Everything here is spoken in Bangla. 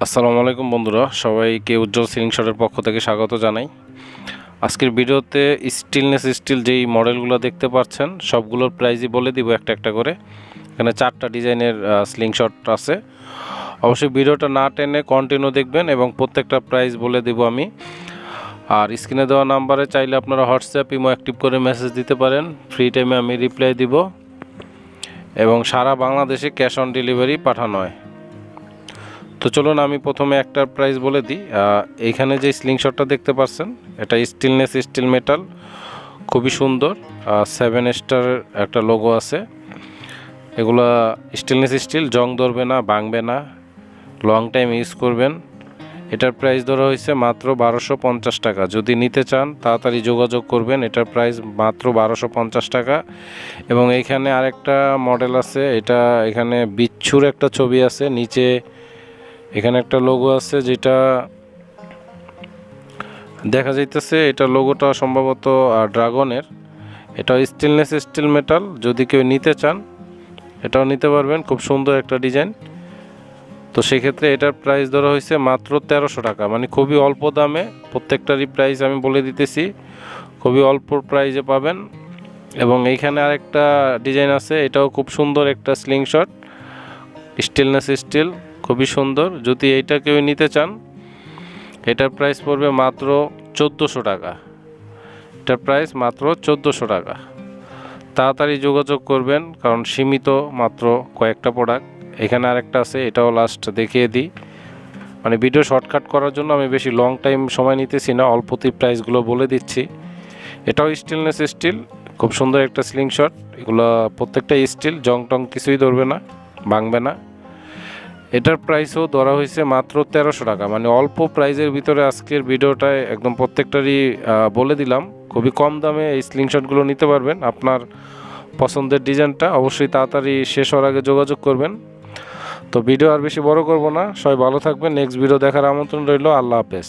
আসসালামু আলাইকুম বন্ধুরা, সবাইকে উজ্জ্বল সিলিং শটের পক্ষ থেকে স্বাগত জানাই। আজকের ভিডিওতে স্টিলনেস স্টিল যেই মডেলগুলো দেখতে পাচ্ছেন সবগুলোর প্রাইসই বলে দিব একটা একটা করে। এখানে 4টা ডিজাইনের সিলিং শট আছে। অবশ্যই ভিডিওটা না টেনে কন্টিনিউ দেখবেন এবং প্রত্যেকটা প্রাইস বলে দেব আমি। আর স্ক্রিনে দেওয়া নাম্বারে চাইলে আপনারা হোয়াটসঅ্যাপ ইমো অ্যাক্টিভ করে মেসেজ দিতে পারেন, ফ্রি টাইমে আমি রিপ্লাই দিব এবং সারা বাংলাদেশে ক্যাশ অন ডেলিভারি পাঠানো হয়। তো চলুন আমি প্রথমে একটা প্রাইস বলে দিই। এইখানে যে স্লিং শটটা দেখতে পাচ্ছেন এটা স্টিলনেস স্টিল মেটাল, খুবই সুন্দর। 7 স্টার একটা লোগো আছে। এগুলা স্টিলনেস স্টিল, জং ধরবে না, ভাঙবে না, লং টাইম ইউজ করবেন। এটার প্রাইস ধরা হয়েছে মাত্র 1250 টাকা। যদি নিতে চান তাড়াতাড়ি যোগাযোগ করবেন। এটার প্রাইস মাত্র 1250 টাকা। এবং এইখানে আরেকটা মডেল আছে, এটা এখানে বিচ্ছুর একটা ছবি আছে, নিচে এখানে একটা লোগো আছে যেটা দেখা যাইতেছে, এটা লোগোটা সম্ভবত ড্রাগনের। এটা স্টেনলেস স্টিল মেটাল, যদি কেউ নিতে চান এটাও নিতে পারবেন, খুব সুন্দর একটা ডিজাইন। তো সেক্ষেত্রে এটার প্রাইস ধরা হয়েছে মাত্র 1300 টাকা, মানে খুবই অল্প দামে। প্রত্যেকটারই প্রাইস আমি বলে দিতেছি, খুবই অল্প প্রাইসে পাবেন। এবং এইখানে আরেকটা ডিজাইন আছে, এটাও খুব সুন্দর একটা স্লিং শট, স্টেনলেস স্টিল, খুবই সুন্দর। যদি এইটা কেউ নিতে চান এটার প্রাইস পড়বে মাত্র 1400 টাকা। এটার প্রাইস মাত্র 1400 টাকা। তাড়াতাড়ি যোগাযোগ করবেন, কারণ সীমিত মাত্র কয়েকটা প্রোডাক্ট। এখানে আরেকটা আছে, এটাও লাস্ট দেখিয়ে দিই। মানে ভিডিও শর্টকাট করার জন্য আমি বেশি লং টাইম সময় নিতেছি না, অল্পতেই প্রাইসগুলো বলে দিচ্ছি। এটাও স্টেনলেস স্টিল, খুব সুন্দর একটা স্লিং শট। এগুলো প্রত্যেকটা স্টিল, জং টং কিছুই ধরবে না, ভাঙবে না। এটার প্রাইসও ধরা হয়েছে মাত্র 1300 টাকা, মানে অল্প প্রাইসের ভিতরে আজকের ভিডিওটায় একদম প্রত্যেকটারই বলে দিলাম। খুবই কম দামে এই স্লিংশটগুলো নিতে পারবেন। আপনার পছন্দের ডিজাইনটা অবশ্যই তাড়াতাড়ি শেষ হওয়ার আগে যোগাযোগ করবেন। তো ভিডিও আর বেশি বড় করব না, সবাই ভালো থাকবেন। নেক্সট ভিডিও দেখার আমন্ত্রণ রইল। আল্লাহ হাফেজ।